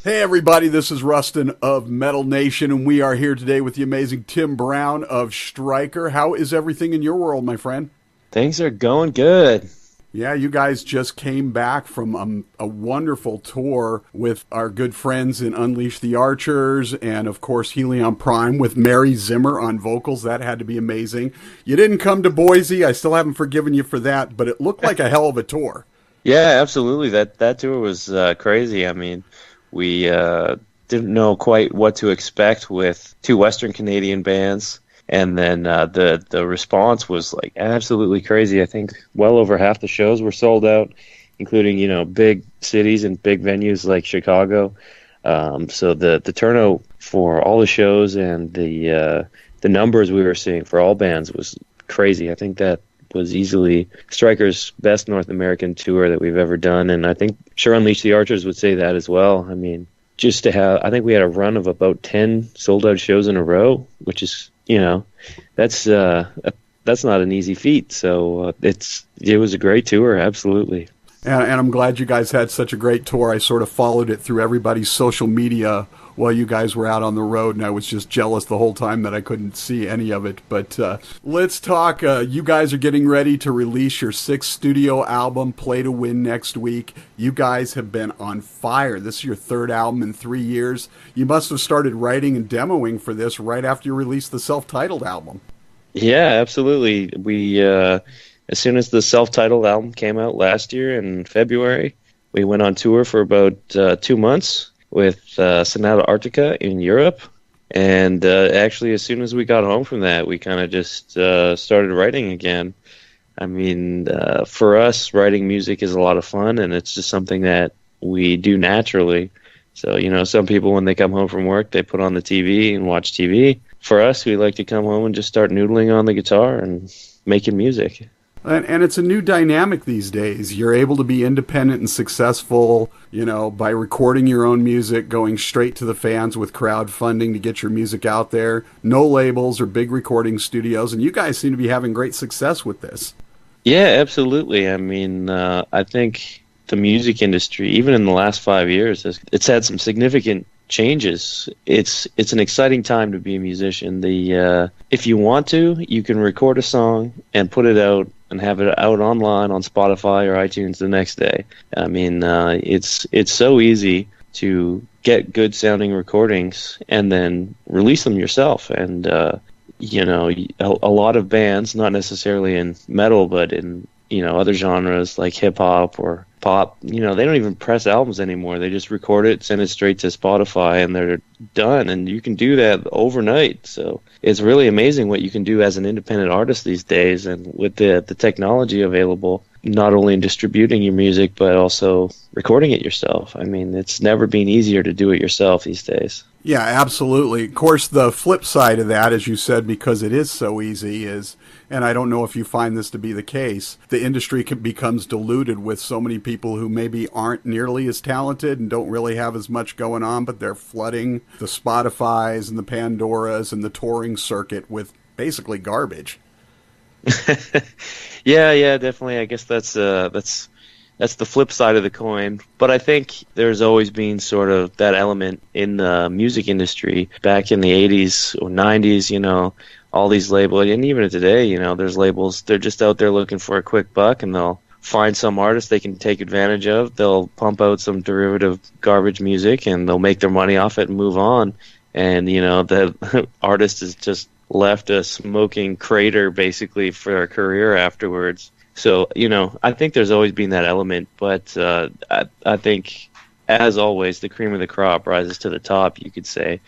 Hey everybody, this is Rustin of Metal Nation, and we are here today with the amazing Tim Brown of Stryker. How is everything in your world, my friend? Things are going good. Yeah, you guys just came back from a wonderful tour with our good friends in Unleash the Archers and, of course, Helion Prime with Mary Zimmer on vocals. That had to be amazing. You didn't come to Boise. I still haven't forgiven you for that, but it looked like a hell of a tour. Yeah, absolutely. That tour was crazy. I mean, we didn't know quite what to expect with two Western Canadian bands, and then the response was like absolutely crazy. I think well over half the shows were sold out, including big cities and big venues like Chicago. So the turnout for all the shows and the numbers we were seeing for all bands was crazy. I think that was easily Stryker's best North American tour that we've ever done, and I think sure Unleash the Archers would say that as well. I mean, just to have, I think we had a run of about 10 sold out shows in a row, which is, that's not an easy feat. So it was a great tour, absolutely. And I'm glad you guys had such a great tour. I sort of followed it through everybody's social media while you guys were out on the road, and I was just jealous the whole time that I couldn't see any of it. But let's talk. You guys are getting ready to release your 6th studio album, Play to Win, next week. You guys have been on fire. This is your 3rd album in 3 years. You must have started writing and demoing for this right after you released the self-titled album. Yeah, absolutely. We as soon as the self-titled album came out last year in February, we went on tour for about 2 months with Sonata Arctica in Europe. And actually, as soon as we got home from that, we kind of just started writing again. I mean, for us, writing music is a lot of fun, and it's just something that we do naturally. So, some people, when they come home from work, they put on the TV and watch TV. For us, we like to come home and just start noodling on the guitar and making music. And it's a new dynamic these days. You're able to be independent and successful, by recording your own music, going straight to the fans with crowdfunding to get your music out there. No labels or big recording studios. And you guys seem to be having great success with this. Yeah, absolutely. I mean, I think the music industry, even in the last 5 years, it's had some significant changes. It's an exciting time to be a musician. If you want to, you can record a song and put it out and have it out online on Spotify or iTunes the next day. I mean, it's so easy to get good sounding recordings and then release them yourself. And a lot of bands, not necessarily in metal, but in other genres like hip hop or pop, they don't even press albums anymore. They just record it, send it straight to Spotify, and they're done. And you can do that overnight. So it's really amazing what you can do as an independent artist these days. And with the technology available, not only in distributing your music, but also recording it yourself. I mean, it's never been easier to do it yourself these days. Yeah, absolutely. Of course, the flip side of that, as you said, because it is so easy, is, and I don't know if you find this to be the case, the industry becomes diluted with so many people who maybe aren't nearly as talented and don't really have as much going on, but they're flooding the Spotifys and the Pandoras and the touring circuit with basically garbage. Yeah, definitely. I guess that's the flip side of the coin. But I think there's always been sort of that element in the music industry back in the 80s or 90s, all these labels, and even today, there's labels, they're just out there looking for a quick buck, and they'll find some artist they can take advantage of. They'll pump out some derivative garbage music, and they'll make their money off it and move on. And, the artist is just left a smoking crater basically for their career afterwards. So, I think there's always been that element, but I think, as always, the cream of the crop rises to the top, you could say.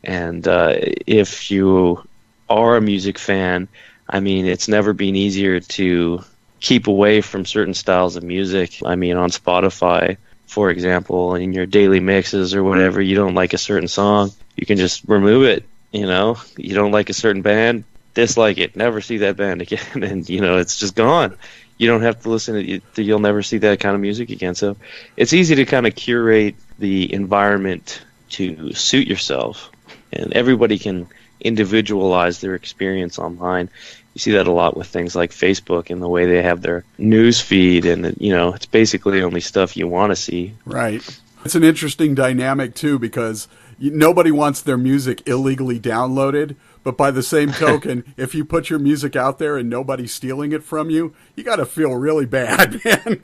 And if you are a music fan, I mean, it's never been easier to keep away from certain styles of music. I mean, on Spotify, for example, in your daily mixes or whatever, you don't like a certain song, you can just remove it. You don't like a certain band, dislike it, never see that band again, and it's just gone. You don't have to listen to it, you'll never see that kind of music again. So it's easy to kind of curate the environment to suit yourself, and everybody can individualize their experience online. You see that a lot with things like Facebook and the way they have their news feed, and it's basically only stuff you want to see. Right. It's an interesting dynamic, too, because nobody wants their music illegally downloaded. But by the same token, if you put your music out there and nobody's stealing it from you, you got to feel really bad, man.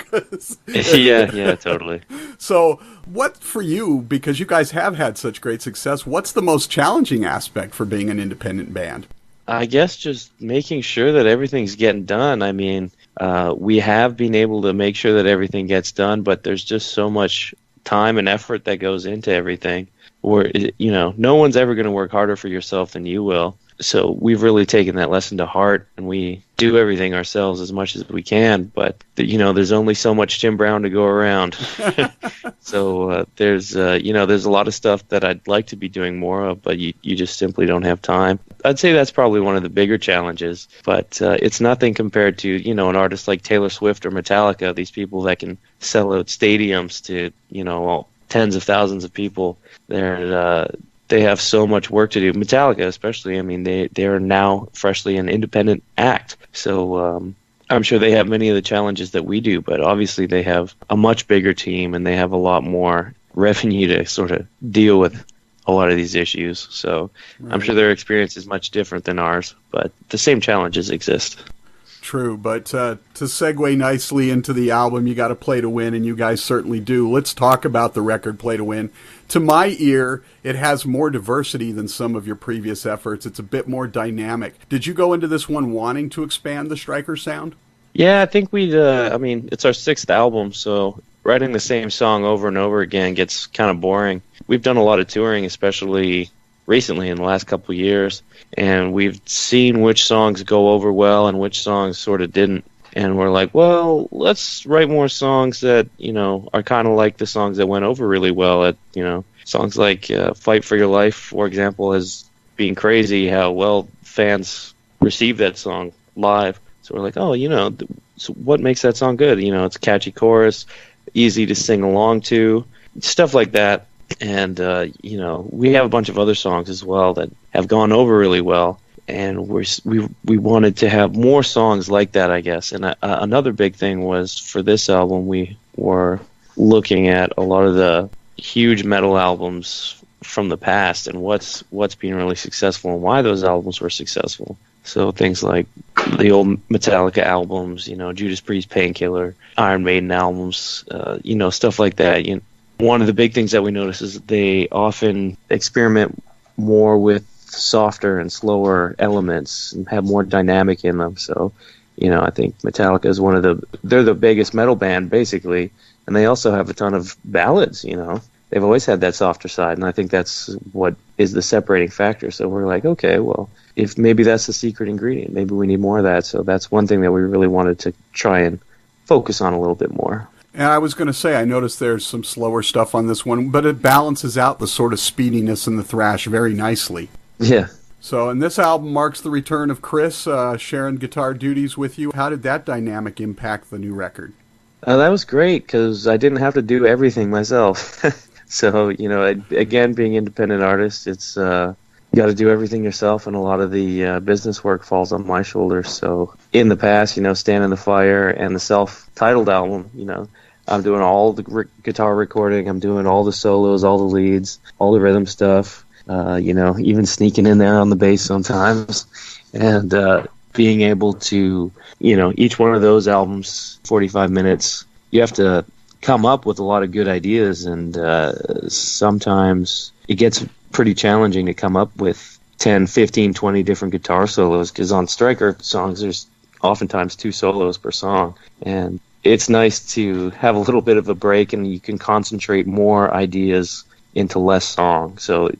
Yeah, totally. So what for you, because you guys have had such great success, what's the most challenging aspect for being an independent band? I guess just making sure that everything's getting done. I mean, we have been able to make sure that everything gets done, but there's just so much time and effort that goes into everything. Or, no one's ever going to work harder for yourself than you will. So we've really taken that lesson to heart, and we do everything ourselves as much as we can. But, there's only so much Tim Brown to go around. So there's a lot of stuff that I'd like to be doing more of, but you just simply don't have time. I'd say that's probably one of the bigger challenges, but it's nothing compared to, an artist like Taylor Swift or Metallica, these people that can sell out stadiums to, tens of thousands of people. They have so much work to do. Metallica, especially. I mean, they are now freshly an independent act. So I'm sure they have many of the challenges that we do, but obviously they have a much bigger team and they have a lot more revenue to sort of deal with a lot of these issues. So right. I'm sure their experience is much different than ours, but the same challenges exist. True, but to segue nicely into the album, you got to Play to Win, and you guys certainly do. Let's talk about the record Play to Win. To my ear, it has more diversity than some of your previous efforts. It's a bit more dynamic. Did you go into this one wanting to expand the Stryker sound? Yeah, I think it's our sixth album, so writing the same song over and over again gets kind of boring. We've done a lot of touring, especially recently in the last couple of years, and we've seen which songs go over well and which songs sort of didn't. And we're like, well, let's write more songs that, are kind of like the songs that went over really well. Songs like Fight for Your Life, for example, has been crazy how well fans receive that song live. So we're like, so what makes that song good? It's a catchy chorus, easy to sing along to, stuff like that. And, we have a bunch of other songs as well that have gone over really well. And we wanted to have more songs like that, I guess. And another big thing was for this album, we were looking at a lot of the huge metal albums from the past and what's been really successful and why those albums were successful. So things like the old Metallica albums, Judas Priest, Painkiller, Iron Maiden albums, stuff like that. One of the big things that we notice is that they often experiment more with softer and slower elements and have more dynamic in them. So, I think Metallica is they're the biggest metal band, basically, and they also have a ton of ballads, They've always had that softer side, and I think that's what is the separating factor. So we're like, okay, well, if maybe that's the secret ingredient, maybe we need more of that. So that's one thing that we really wanted to try and focus on a little bit more. And I was going to say, I noticed there's some slower stuff on this one, but it balances out the sort of speediness and the thrash very nicely. Yeah. So, and this album marks the return of Chris sharing guitar duties with you. How did that dynamic impact the new record? That was great because I didn't have to do everything myself. So, again, being independent artist, it's you got to do everything yourself, and a lot of the business work falls on my shoulders. So in the past, Stand in the Fire and the self-titled album, I'm doing all the guitar recording, I'm doing all the solos, all the leads, all the rhythm stuff, even sneaking in there on the bass sometimes. And being able to, each one of those albums, 45 minutes, you have to come up with a lot of good ideas, and sometimes it gets pretty challenging to come up with 10, 15, 20 different guitar solos, because on Stryker songs there's oftentimes 2 solos per song, and it's nice to have a little bit of a break and you can concentrate more ideas into less songs. So,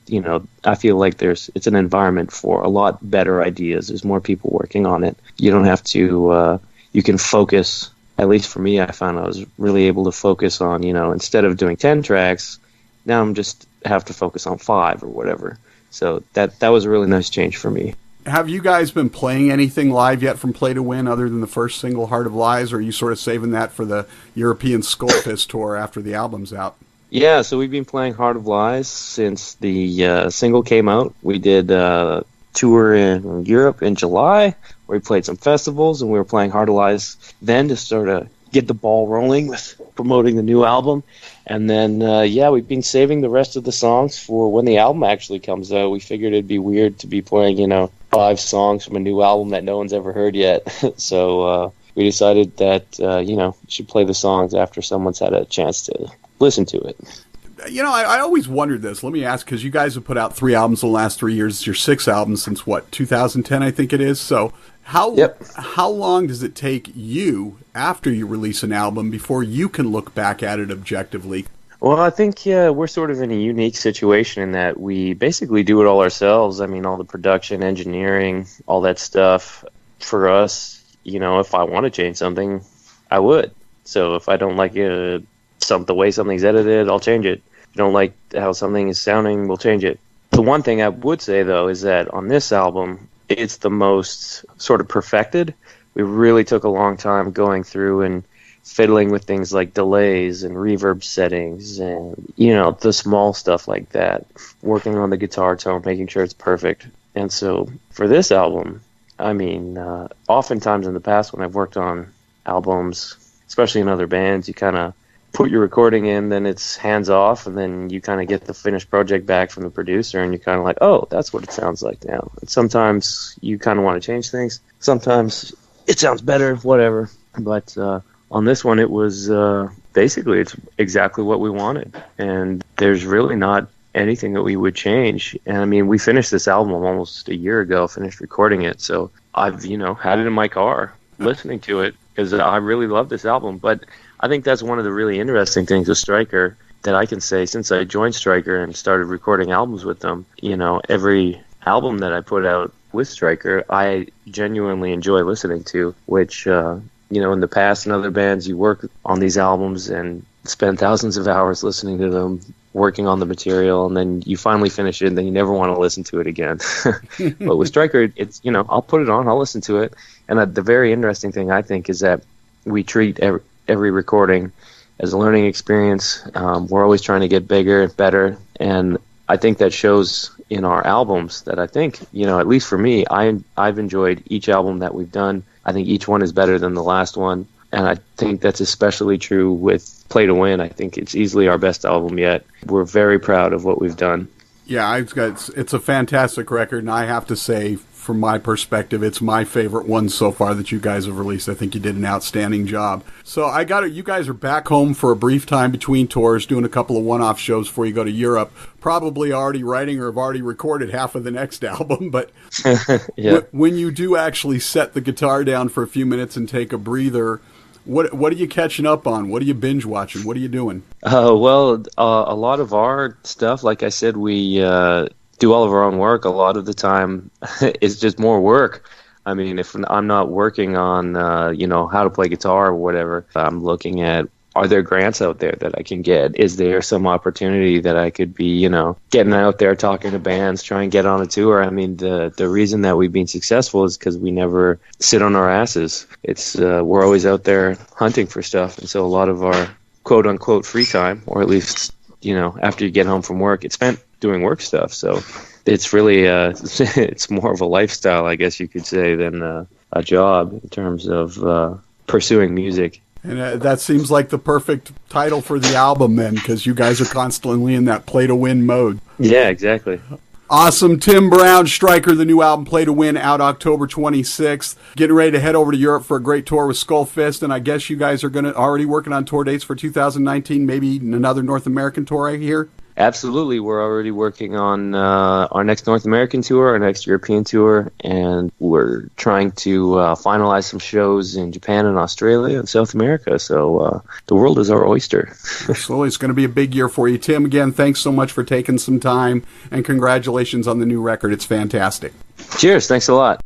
I feel like it's an environment for a lot better ideas. There's more people working on it. You don't have to, you can focus. At least for me, I found I was really able to focus on, instead of doing 10 tracks, now I'm just have to focus on 5 or whatever. So that was a really nice change for me. Have you guys been playing anything live yet from Play to Win other than the first single, Heart of Lies, or are you sort of saving that for the European Skullfist tour after the album's out? Yeah, so we've been playing Heart of Lies since the single came out. We did a tour in Europe in July, where we played some festivals, and we were playing Heart of Lies then to sort of get the ball rolling with promoting the new album. And then, we've been saving the rest of the songs for when the album actually comes out. We figured it'd be weird to be playing, 5 songs from a new album that no one's ever heard yet. So we decided that, we should play the songs after someone's had a chance to listen to it. I always wondered this. Let me ask, because you guys have put out 3 albums in the last 3 years. It's your 6th album since, 2010, I think it is. So how long does it take you, after you release an album, before you can look back at it objectively? Well, I think we're sort of in a unique situation in that we basically do it all ourselves. I mean, all the production, engineering, all that stuff. For us, if I want to change something, I would. So if I don't like the way something's edited, I'll change it. If you don't like how something is sounding, we'll change it. The one thing I would say, though, is that on this album, it's the most sort of perfected. We really took a long time going through and fiddling with things like delays and reverb settings and, the small stuff like that, working on the guitar tone, making sure it's perfect. And so for this album, I mean, oftentimes in the past when I've worked on albums, especially in other bands, you kind of put your recording in, then it's hands off, and then you kind of get the finished project back from the producer, and you're kind of like, oh, that's what it sounds like now. And sometimes you kind of want to change things. Sometimes it sounds better, whatever. But on this one, it was basically it's exactly what we wanted, and there's really not anything that we would change. And I mean, we finished this album almost a year ago, finished recording it, so I've had it in my car listening to it because I really love this album. But I think that's one of the really interesting things with Stryker that I can say since I joined Stryker and started recording albums with them. Every album that I put out with Stryker, I genuinely enjoy listening to, which, in the past in other bands, you work on these albums and spend thousands of hours listening to them, working on the material, and then you finally finish it, and then you never want to listen to it again. But with Stryker, it's, I'll put it on, I'll listen to it. And the very interesting thing, I think, is that we treat every recording as a learning experience. We're always trying to get bigger and better, and I think that shows in our albums that I think, at least for me, I've enjoyed each album that we've done. I think each one is better than the last one, and I think that's especially true with Play to Win. I think it's easily our best album yet. We're very proud of what we've done. Yeah, it's a fantastic record, and I have to say, from my perspective, it's my favorite one so far that you guys have released. I think you did an outstanding job. So you guys are back home for a brief time between tours, doing a couple of one-off shows before you go to Europe, probably already writing or have already recorded half of the next album. But when you do actually set the guitar down for a few minutes and take a breather, what are you catching up on? What are you binge watching? What are you doing? A lot of our stuff, like I said, we do all of our own work. A lot of the time it's just more work. I mean, if I'm not working on how to play guitar or whatever, I'm looking at, are there grants out there that I can get? Is there some opportunity that I could be, getting out there, talking to bands, trying to get on a tour? I mean, the reason that we've been successful is because we never sit on our asses. It's we're always out there hunting for stuff. And so a lot of our quote unquote free time, or at least, after you get home from work, it's spent doing work stuff. So it's really, it's more of a lifestyle, I guess you could say, than a job in terms of pursuing music. And that seems like the perfect title for the album then, because you guys are constantly in that play to win mode. Yeah, exactly. Awesome. Tim Brown, Stryker, the new album Play to Win, out October 26th. Getting ready to head over to Europe for a great tour with Skull Fist, and I guess you guys are already working on tour dates for 2019, maybe another North American tour I hear? Absolutely. We're already working on our next North American tour, our next European tour, and we're trying to finalize some shows in Japan and Australia and South America. So the world is our oyster. So it's going to be a big year for you. Tim, again, thanks so much for taking some time, and congratulations on the new record. It's fantastic. Cheers. Thanks a lot.